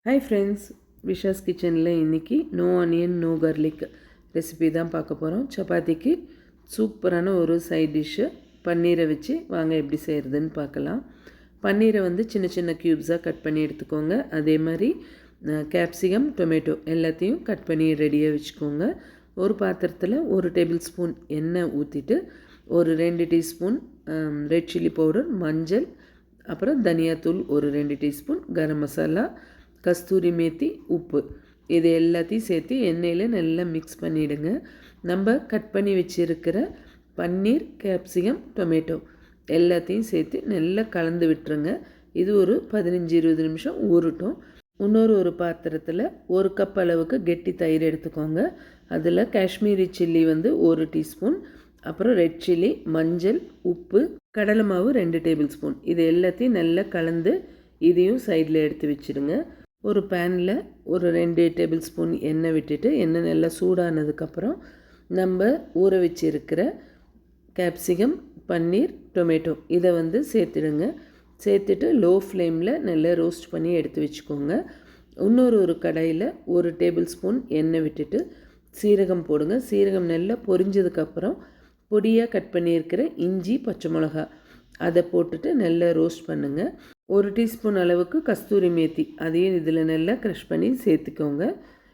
Hi friends, Vishas கிச்சனில் இன்றைக்கி no onion no garlic recipe தான் பார்க்க போகிறோம். சப்பாத்திக்கு சூப்பரான ஒரு சைட் டிஷ்ஷு பன்னீரை வச்சு வாங்க எப்படி செய்கிறதுன்னு பார்க்கலாம். பன்னீரை வந்து சின்ன சின்ன க்யூப்ஸாக கட் பண்ணி எடுத்துக்கோங்க. அதே மாதிரி கேப்சிகம், டொமேட்டோ எல்லாத்தையும் கட் பண்ணி ரெடியாக வச்சுக்கோங்க. ஒரு பாத்திரத்தில் 1 டேபிள் ஸ்பூன் எண்ணெய் ஊற்றிட்டு ஒரு 2 டீஸ்பூன் ரெட் சில்லி பவுடர், மஞ்சள், அப்புறம் தனியாத்தூள் ஒரு 2 டீஸ்பூன், கரம் மசாலா, கஸ்தூரி மேத்தி, உப்பு இது எல்லாத்தையும் சேர்த்து எண்ணெயில் நல்லா மிக்ஸ் பண்ணிவிடுங்க. நம்ம கட் பண்ணி வச்சுருக்கிற பன்னீர், கேப்சிகம், டொமேட்டோ எல்லாத்தையும் சேர்த்து நல்லா கலந்து விட்டுருங்க. இது ஒரு 15-20 நிமிஷம் ஊறட்டும். ஒரு பாத்திரத்தில் 1 கப் அளவுக்கு கெட்டி தயிர் எடுத்துக்கோங்க. அதில் காஷ்மீரி சில்லி வந்து 1 டீஸ்பூன், அப்புறம் ரெட் சில்லி, மஞ்சள், உப்பு, கடலை மாவு 2 டேபிள் ஸ்பூன் இது எல்லாத்தையும் நல்லா கலந்து இதையும் சைடில் எடுத்து வச்சுடுங்க. ஒரு பேனில் ஒரு 2 டேபிள் ஸ்பூன் எண்ணெய் விட்டுட்டு எண்ணெய் நல்லா சூடானதுக்கப்புறம் நம்ம ஊற வச்சுருக்கிற கேப்சிகம், பன்னீர், டொமேட்டோ இதை வந்து சேர்த்துடுங்க. சேர்த்துட்டு லோ ஃப்ளேமில் நல்லா ரோஸ்ட் பண்ணி எடுத்து வச்சுக்கோங்க. ஒரு கடாயில் 1 டேபிள் ஸ்பூன் எண்ணெய் விட்டுட்டு சீரகம் போடுங்க. சீரகம் நல்லா பொரிஞ்சதுக்கப்புறம் பொடியாக கட் பண்ணியிருக்கிற இஞ்சி, பச்சை மிளகா அதை போட்டுட்டு நல்லா ரோஸ்ட் பண்ணுங்கள். 1 டீஸ்பூன் அளவுக்கு கஸ்தூரி மேத்தி அதையும் இதில் நல்லா க்ரஷ் பண்ணி சேர்த்துக்கோங்க.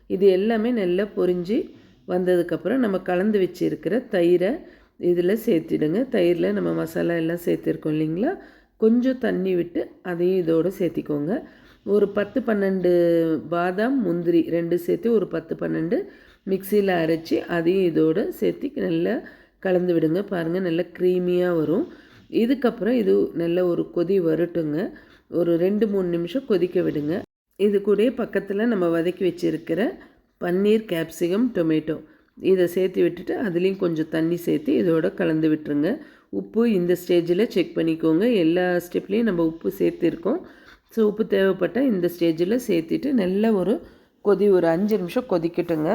இது எல்லாமே நல்லா பொரிஞ்சு வந்ததுக்கப்புறம் நம்ம கலந்து வச்சுருக்கிற தயிரை இதில் சேர்த்துடுங்க. தயிரில் நம்ம மசாலா எல்லாம் சேர்த்துருக்கோம் இல்லைங்களா, கொஞ்சம் தண்ணி விட்டு அதையும் இதோடு சேர்த்திக்கோங்க. ஒரு 10-12 பாதாம், முந்திரி 2 சேர்த்து ஒரு 10-12 மிக்சியில் அரைச்சி அதையும் இதோடு சேர்த்து நல்லா கலந்து விடுங்க. பாருங்கள், நல்லா க்ரீமியாக வரும். இதுக்கப்புறம் இது நல்ல ஒரு கொதி வரட்டுங்க. ஒரு 2-3 நிமிஷம் கொதிக்க விடுங்க. இது கூட பக்கத்தில் நம்ம வதக்கி வச்சுருக்கிற பன்னீர், கேப்சிகம், டொமேட்டோ இதை சேர்த்து விட்டுட்டு அதுலேயும் கொஞ்சம் தண்ணி சேர்த்து இதோட கலந்து விட்டுருங்க. உப்பு இந்த ஸ்டேஜில் செக் பண்ணிக்கோங்க. எல்லா ஸ்டெப்லேயும் நம்ம உப்பு சேர்த்துருக்கோம். ஸோ உப்பு தேவைப்பட்டால் இந்த ஸ்டேஜில் சேர்த்துட்டு நல்ல ஒரு ஒரு 5 நிமிஷம் கொதிக்கட்டுங்க.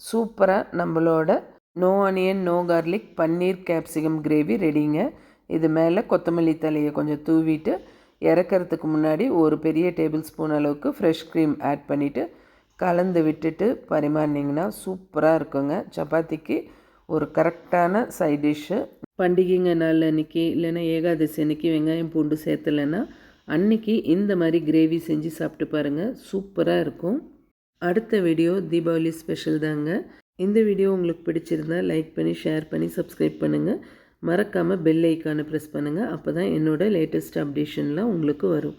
சூப்பராக நம்மளோட நோ ஆனியன் நோ கார்லிக் பன்னீர் கேப்சிகம் கிரேவி ரெடிங்க. இது மேலே கொத்தமல்லி தலையை கொஞ்சம் தூவிட்டு இறக்கிறதுக்கு முன்னாடி ஒரு பெரிய டேபிள் ஸ்பூன் அளவுக்கு ஃப்ரெஷ் க்ரீம் ஆட் பண்ணிவிட்டு கலந்து விட்டுட்டு பரிமாறினீங்கன்னா சூப்பராக இருக்குங்க. சப்பாத்திக்கு ஒரு கரெக்டான சைட் டிஷ்ஷு. பண்டிகைங்க நாள் அன்றைக்கி இல்லைன்னா ஏகாதசி அன்றைக்கி வெங்காயம் பூண்டு சேர்த்தலைன்னா அன்றைக்கி இந்த மாதிரி கிரேவி செஞ்சு சாப்பிட்டு பாருங்கள், சூப்பராக இருக்கும். அடுத்த வீடியோ தீபாவளி ஸ்பெஷல் தாங்க. இந்த வீடியோ உங்களுக்கு பிடிச்சிருந்தால் லைக் பண்ணி, ஷேர் பண்ணி, சப்ஸ்கிரைப் பண்ணுங்கள். மறக்காமல் பெல் ஐக்கானை ப்ரெஸ் பண்ணுங்கள். அப்போ தான் என்னோடய லேட்டஸ்ட் அப்டேஷன்லாம் உங்களுக்கு வரும்.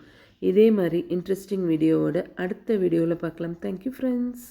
இதே மாதிரி இன்ட்ரெஸ்டிங் வீடியோவோட அடுத்த வீடியோவில் பார்க்கலாம். Thank you friends.